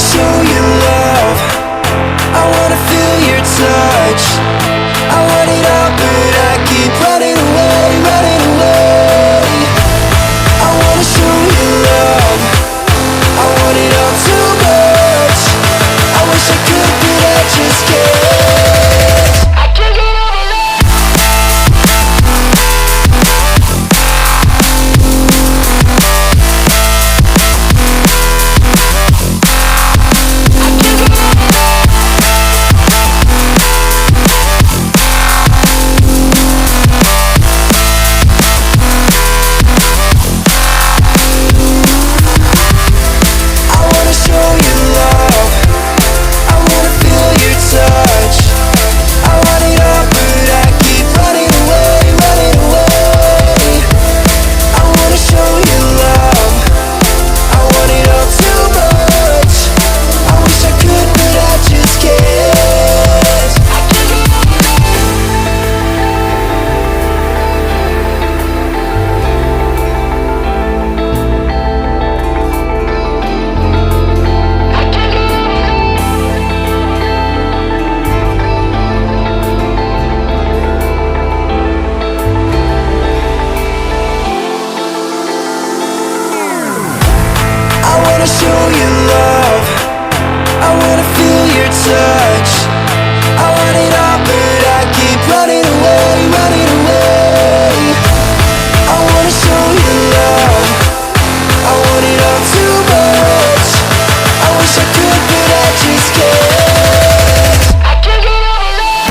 show you love. I wanna feel your touch. I want it all, but I keep running away, running away. I wanna show you love. I want it all too much. I wish I could, but I just can't. I can't get over love. I wanna show you love. I wanna feel your touch. I want it all, but I keep running away, running away. I wanna show you love. I want it all too much. I wish I could, but I just can't. I can't get over love.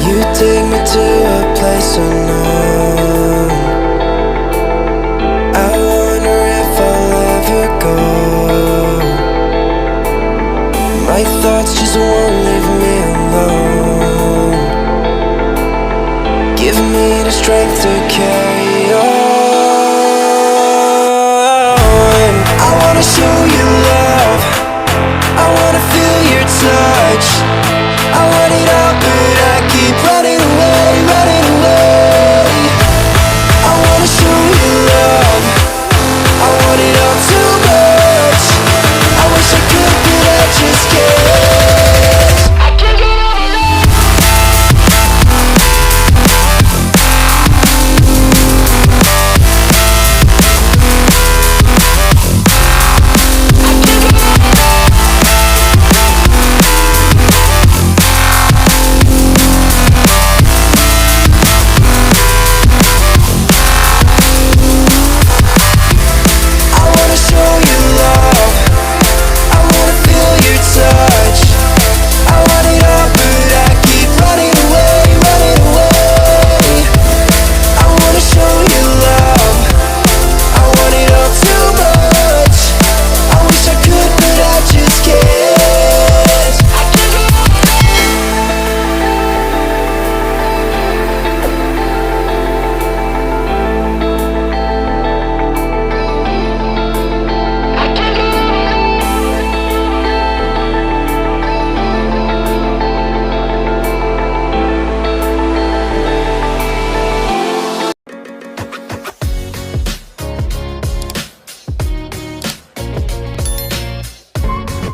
You take me to a place unknown. I wonder if I'll ever go. My thoughts just won't leave me alone. Give me the strength to carry on. I wanna show you